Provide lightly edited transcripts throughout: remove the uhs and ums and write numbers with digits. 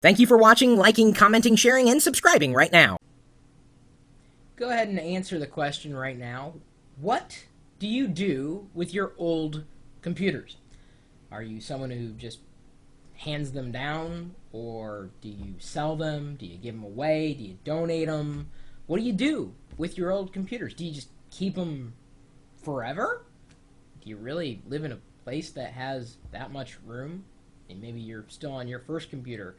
Thank you for watching, liking, commenting, sharing, and subscribing right now. Go ahead and answer the question right now. What do you do with your old computers? Are you someone who just hands them down, or do you sell them? Do you give them away? Do you donate them? What do you do with your old computers? Do you just keep them forever? Do you really live in a place that has that much room? And maybe you're still on your first computer.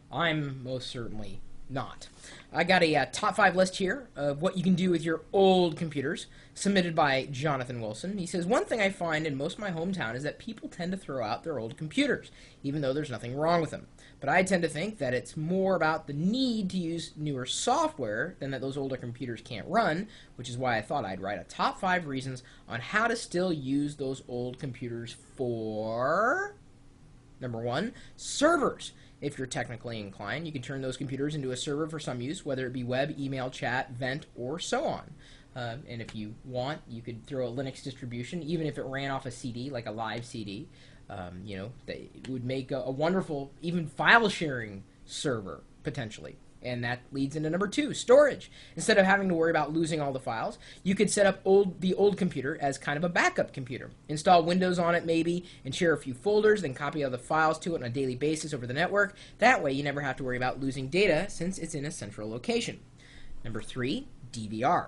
I'm most certainly not. I got a top 5 list here of what you can do with your old computers, submitted by Jonathan Wilson. He says, one thing I find in most of my hometown is that people tend to throw out their old computers, even though there's nothing wrong with them. But I tend to think that it's more about the need to use newer software than that those older computers can't run, which is why I thought I'd write a top 5 reasons on how to still use those old computers for... Number 1, servers. If you're technically inclined, you can turn those computers into a server for some use, whether it be web, email, chat, vent, or so on. And if you want, you could throw a Linux distribution, even if it ran off a CD, like a live CD. It would make a wonderful, even file-sharing server, potentially. And that leads into number 2, storage. Instead of having to worry about losing all the files, you could set up the old computer as kind of a backup computer. Install Windows on it maybe, and share a few folders, then copy all the files to it on a daily basis over the network. That way you never have to worry about losing data since it's in a central location. Number 3, DVR.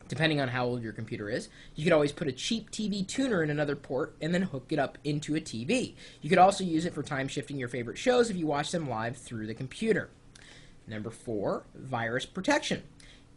Depending on how old your computer is, you could always put a cheap TV tuner in another port and then hook it up into a TV. You could also use it for time shifting your favorite shows if you watch them live through the computer. Number 4, virus protection.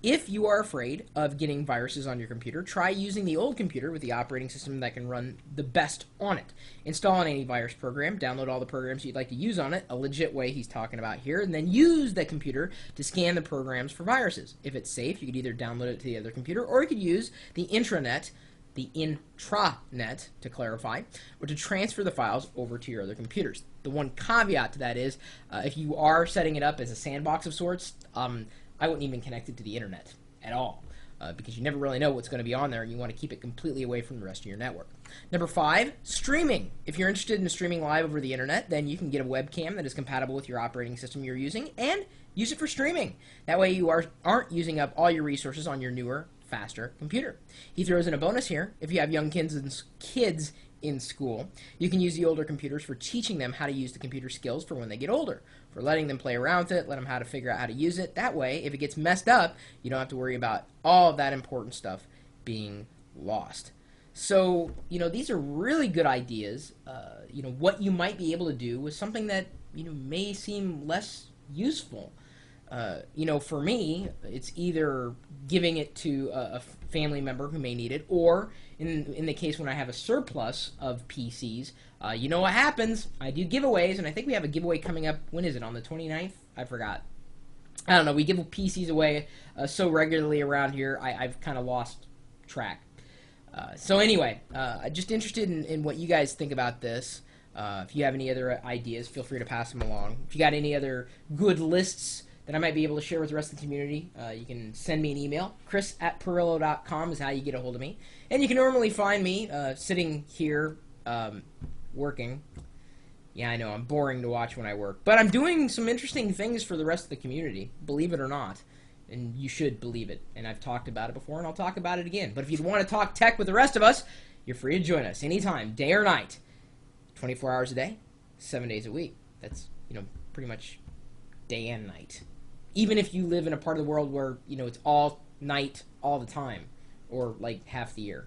If you are afraid of getting viruses on your computer, try using the old computer with the operating system that can run the best on it. Install an antivirus program, download all the programs you'd like to use on it, a legit way he's talking about here, and then use that computer to scan the programs for viruses. If it's safe, you could either download it to the other computer, or you could use the intranet to clarify, or to transfer the files over to your other computers. The one caveat to that is, if you are setting it up as a sandbox of sorts, I wouldn't even connect it to the internet at all, because you never really know what's going to be on there, and you want to keep it completely away from the rest of your network. Number 5, streaming. If you're interested in streaming live over the internet, then you can get a webcam that is compatible with your operating system you're using, and use it for streaming. That way you aren't using up all your resources on your newer, faster computer. He throws in a bonus here. If you have young kids in school, you can use the older computers for teaching them how to use the computer skills for when they get older, for letting them play around with it, let them how to figure out how to use it. That way, if it gets messed up, you don't have to worry about all of that important stuff being lost. So, these are really good ideas. What you might be able to do with something that, may seem less useful. For me, it's either giving it to a family member who may need it, or in the case when I have a surplus of PCs, you know what happens. I do giveaways, and I think we have a giveaway coming up. When is it? On the 29th? I forgot. I don't know. We give PCs away so regularly around here, I've kind of lost track. So anyway, just interested in what you guys think about this. If you have any other ideas, feel free to pass them along. If you got any other good lists that I might be able to share with the rest of the community, you can send me an email. Chris@Pirillo.com is how you get a hold of me. And you can normally find me sitting here working. Yeah, I know, I'm boring to watch when I work. But I'm doing some interesting things for the rest of the community, believe it or not. And you should believe it. And I've talked about it before, and I'll talk about it again. But if you want to talk tech with the rest of us, you're free to join us anytime, day or night. 24 hours a day, 7 days a week. That's, pretty much day and night. Even if you live in a part of the world where, it's all night all the time, or like half the year.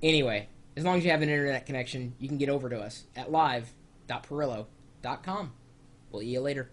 Anyway, as long as you have an internet connection, you can get over to us at live.pirillo.com. We'll see you later.